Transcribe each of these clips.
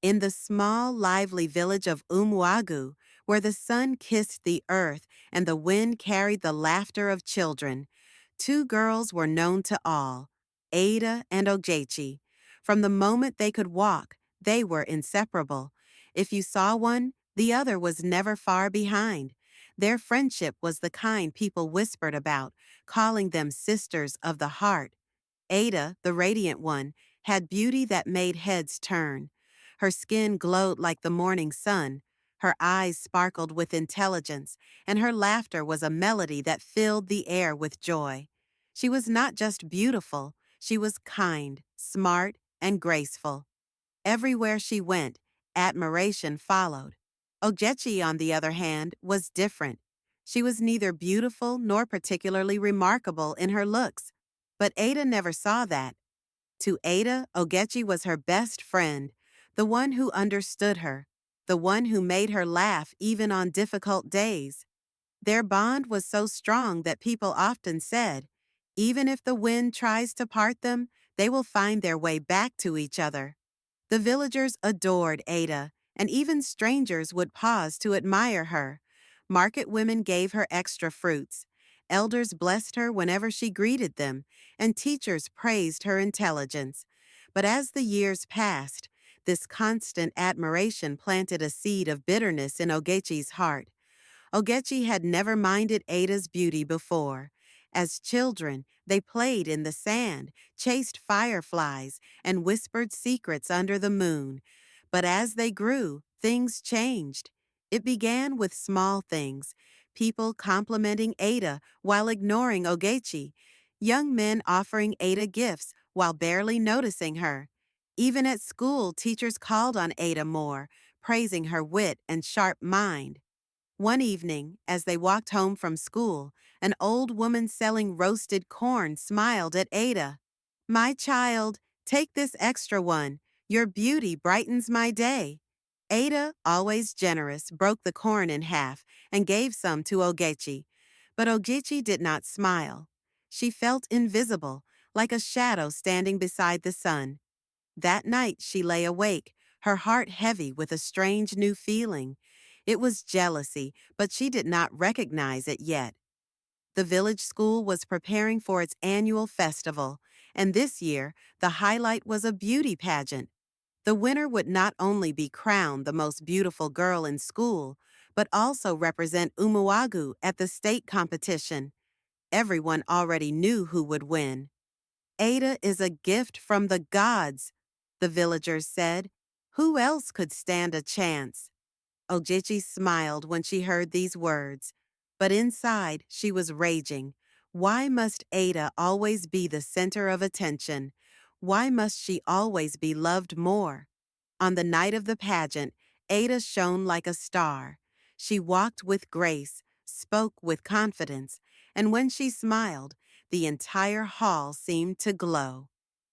In the small, lively village of Umuagu, where the sun kissed the earth and the wind carried the laughter of children, two girls were known to all, Ada and Ogechi. From the moment they could walk, they were inseparable. If you saw one, the other was never far behind. Their friendship was the kind people whispered about, calling them sisters of the heart. Ada, the radiant one, had beauty that made heads turn. Her skin glowed like the morning sun, her eyes sparkled with intelligence, and her laughter was a melody that filled the air with joy. She was not just beautiful, she was kind, smart, and graceful. Everywhere she went, admiration followed. Ogechi, on the other hand, was different. She was neither beautiful nor particularly remarkable in her looks. But Ada never saw that. To Ada, Ogechi was her best friend, the one who understood her, the one who made her laugh even on difficult days. Their bond was so strong that people often said, even if the wind tries to part them, they will find their way back to each other. The villagers adored Ada, and even strangers would pause to admire her. Market women gave her extra fruits. Elders blessed her whenever she greeted them, and teachers praised her intelligence. But as the years passed, this constant admiration planted a seed of bitterness in Ogechi's heart. Ogechi had never minded Ada's beauty before. As children, they played in the sand, chased fireflies, and whispered secrets under the moon. But as they grew, things changed. It began with small things, people complimenting Ada while ignoring Ogechi, young men offering Ada gifts while barely noticing her. Even at school, teachers called on Ada more, praising her wit and sharp mind. One evening, as they walked home from school, an old woman selling roasted corn smiled at Ada. "My child, take this extra one. Your beauty brightens my day." Ada, always generous, broke the corn in half and gave some to Ogechi. But Ogechi did not smile. She felt invisible, like a shadow standing beside the sun. That night she lay awake, her heart heavy with a strange new feeling. It was jealousy, but she did not recognize it yet. The village school was preparing for its annual festival, and this year the highlight was a beauty pageant. The winner would not only be crowned the most beautiful girl in school, but also represent Umuagu at the state competition. Everyone already knew who would win. "Ada is a gift from the gods," the villagers said. Who else could stand a chance? Ogechi smiled when she heard these words, but inside she was raging. Why must Ada always be the center of attention? Why must she always be loved more? On the night of the pageant, Ada shone like a star. She walked with grace, spoke with confidence, and when she smiled, the entire hall seemed to glow.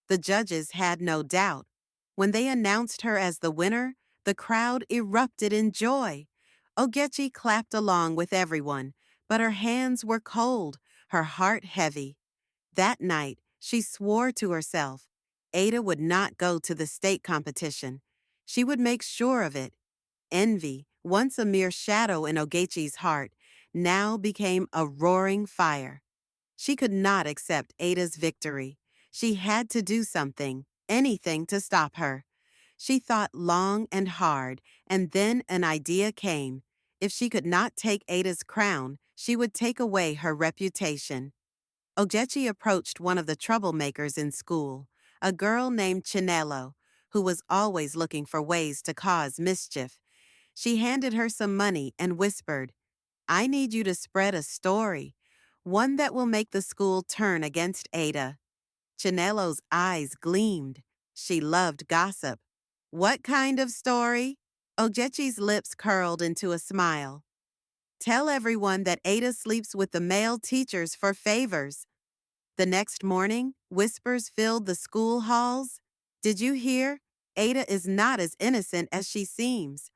The judges had no doubt. When they announced her as the winner, the crowd erupted in joy. Ogechi clapped along with everyone, but her hands were cold, her heart heavy. That night, she swore to herself, Ada would not go to the state competition. She would make sure of it. Envy, once a mere shadow in Ogechi's heart, now became a roaring fire. She could not accept Ada's victory. She had to do something, anything to stop her. She thought long and hard, and then an idea came. If she could not take Ada's crown, she would take away her reputation. Ogechi approached one of the troublemakers in school, a girl named Chinelo, who was always looking for ways to cause mischief. She handed her some money and whispered, "I need you to spread a story, one that will make the school turn against Ada." Chinelo's eyes gleamed. She loved gossip. "What kind of story?" Ogechi's lips curled into a smile. "Tell everyone that Ada sleeps with the male teachers for favors." The next morning, whispers filled the school halls. "Did you hear? Ada is not as innocent as she seems.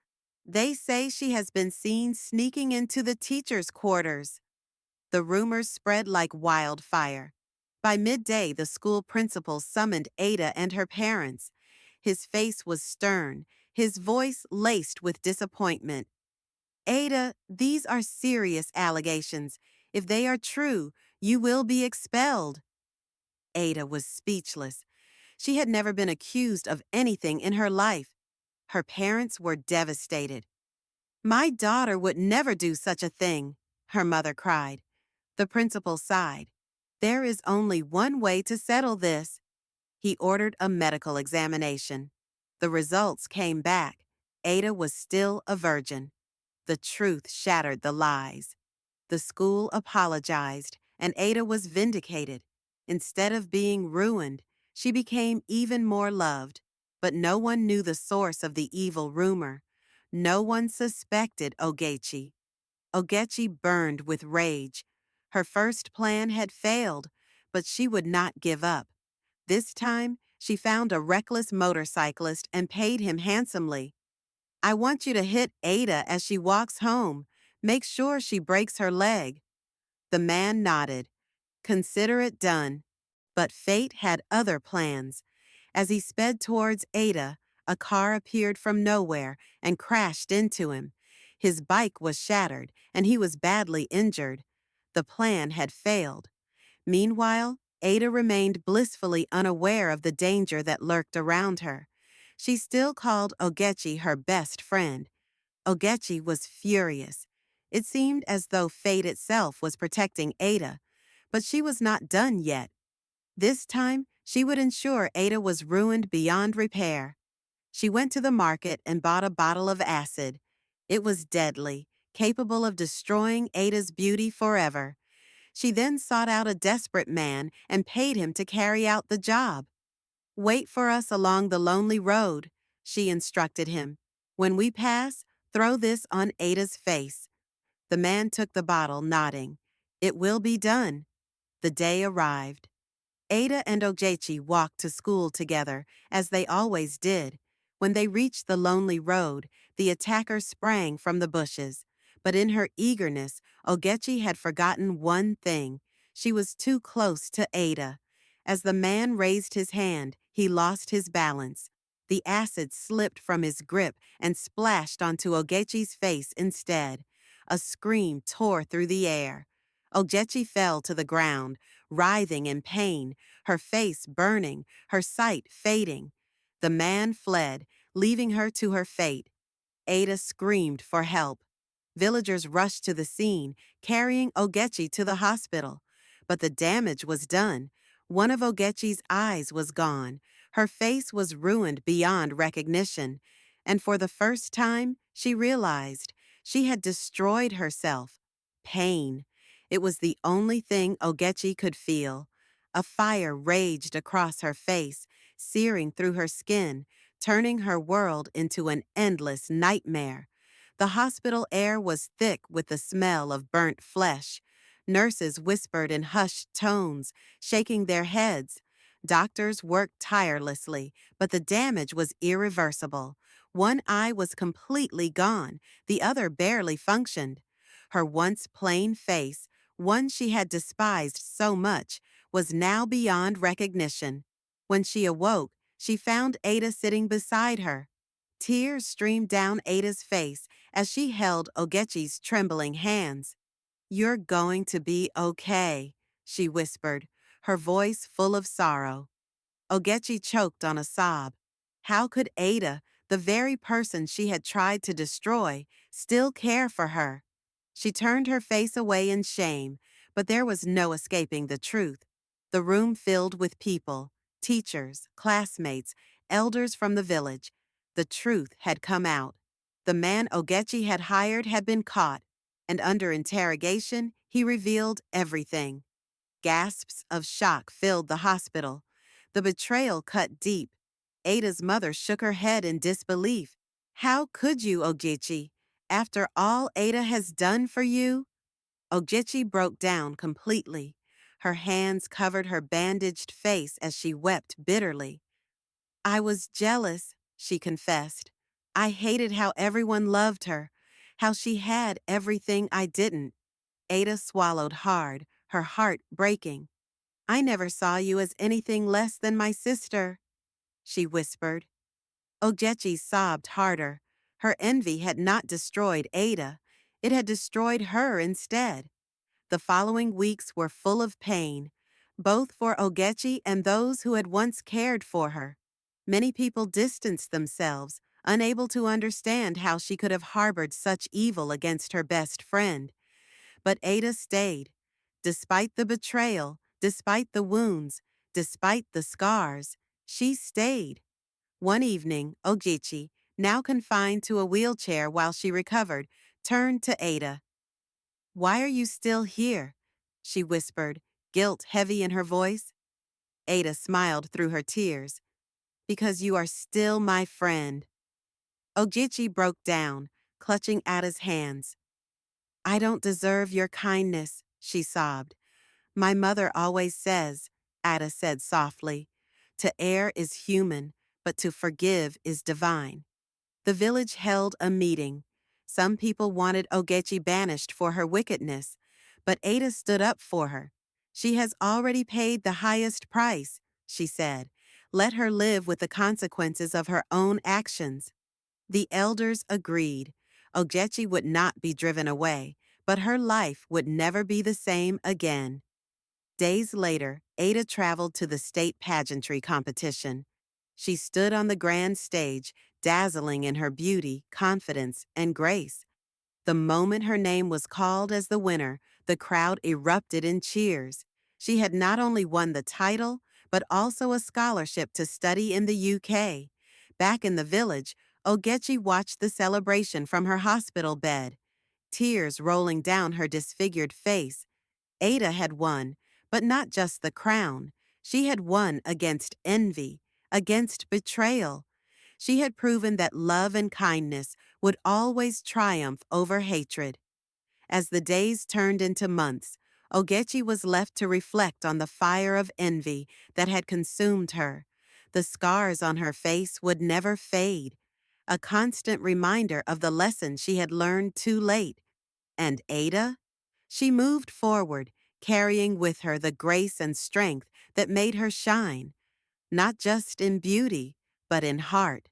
They say she has been seen sneaking into the teachers' quarters." The rumors spread like wildfire. By midday, the school principal summoned Ada and her parents. His face was stern, his voice laced with disappointment. Ada, these are serious allegations. If they are true, you will be expelled. Ada was speechless. She had never been accused of anything in her life. Her parents were devastated. My daughter would never do such a thing, her mother cried. The principal sighed. There is only one way to settle this. He ordered a medical examination. The results came back. Ada was still a virgin. The truth shattered the lies. The school apologized, and Ada was vindicated. Instead of being ruined, she became even more loved. But no one knew the source of the evil rumor. No one suspected Ogechi. Ogechi burned with rage. Her first plan had failed, but she would not give up. This time, she found a reckless motorcyclist and paid him handsomely. I want you to hit Ada as she walks home. Make sure she breaks her leg. The man nodded. Consider it done. But fate had other plans. As he sped towards Ada, a car appeared from nowhere and crashed into him. His bike was shattered, and he was badly injured. The plan had failed. Meanwhile, Ada remained blissfully unaware of the danger that lurked around her. She still called Ogechi her best friend. Ogechi was furious. It seemed as though fate itself was protecting Ada, but she was not done yet. This time, she would ensure Ada was ruined beyond repair. She went to the market and bought a bottle of acid. It was deadly, capable of destroying Ada's beauty forever. She then sought out a desperate man and paid him to carry out the job. Wait for us along the lonely road, she instructed him. When we pass, throw this on Ada's face. The man took the bottle, nodding. It will be done. The day arrived. Ada and Ogechi walked to school together, as they always did. When they reached the lonely road, the attacker sprang from the bushes. But in her eagerness, Ogechi had forgotten one thing. She was too close to Ada. As the man raised his hand, he lost his balance. The acid slipped from his grip and splashed onto Ogechi's face instead. A scream tore through the air. Ogechi fell to the ground, writhing in pain, her face burning, her sight fading. The man fled, leaving her to her fate. Ada screamed for help. Villagers rushed to the scene, carrying Ogechi to the hospital. But the damage was done. One of Ogechi's eyes was gone. Her face was ruined beyond recognition. And for the first time, she realized she had destroyed herself. Pain. It was the only thing Ogechi could feel. A fire raged across her face, searing through her skin, turning her world into an endless nightmare. The hospital air was thick with the smell of burnt flesh. Nurses whispered in hushed tones, shaking their heads. Doctors worked tirelessly, but the damage was irreversible. One eye was completely gone, the other barely functioned. Her once plain face, one she had despised so much, was now beyond recognition. When she awoke, she found Ada sitting beside her. Tears streamed down Ada's face as she held Ogechi's trembling hands. You're going to be okay, she whispered, her voice full of sorrow. Ogechi choked on a sob. How could Ada, the very person she had tried to destroy, still care for her? She turned her face away in shame, but there was no escaping the truth. The room filled with people, teachers, classmates, elders from the village. The truth had come out. The man Ogechi had hired had been caught, and under interrogation, he revealed everything. Gasps of shock filled the hospital. The betrayal cut deep. Ada's mother shook her head in disbelief. How could you, Ogechi? After all Ada has done for you? Ogechi broke down completely. Her hands covered her bandaged face as she wept bitterly. I was jealous, she confessed. I hated how everyone loved her, how she had everything I didn't. Ada swallowed hard, her heart breaking. I never saw you as anything less than my sister, she whispered. Ogechi sobbed harder. Her envy had not destroyed Ada. It had destroyed her instead. The following weeks were full of pain, both for Ogechi and those who had once cared for her. Many people distanced themselves, unable to understand how she could have harbored such evil against her best friend. But Ada stayed. Despite the betrayal, despite the wounds, despite the scars, she stayed. One evening, Ogechi, now confined to a wheelchair while she recovered, turned to Ada. "Why are you still here?" she whispered, guilt heavy in her voice. Ada smiled through her tears. "Because you are still my friend." Ogechi broke down, clutching Ada's hands. "I don't deserve your kindness," she sobbed. "My mother always says," Ada said softly, "to err is human, but to forgive is divine." The village held a meeting. Some people wanted Ogechi banished for her wickedness, but Ada stood up for her. "She has already paid the highest price," she said. "Let her live with the consequences of her own actions." The elders agreed. Ogechi would not be driven away, but her life would never be the same again. Days later, Ada traveled to the state pageantry competition. She stood on the grand stage, dazzling in her beauty, confidence, and grace. The moment her name was called as the winner, the crowd erupted in cheers. She had not only won the title, but also a scholarship to study in the UK. Back in the village, Ogechi watched the celebration from her hospital bed, tears rolling down her disfigured face. Ada had won, but not just the crown. She had won against envy, against betrayal. She had proven that love and kindness would always triumph over hatred. As the days turned into months, Ogechi was left to reflect on the fire of envy that had consumed her. The scars on her face would never fade, a constant reminder of the lesson she had learned too late. And Ada? She moved forward, carrying with her the grace and strength that made her shine, not just in beauty, but in heart.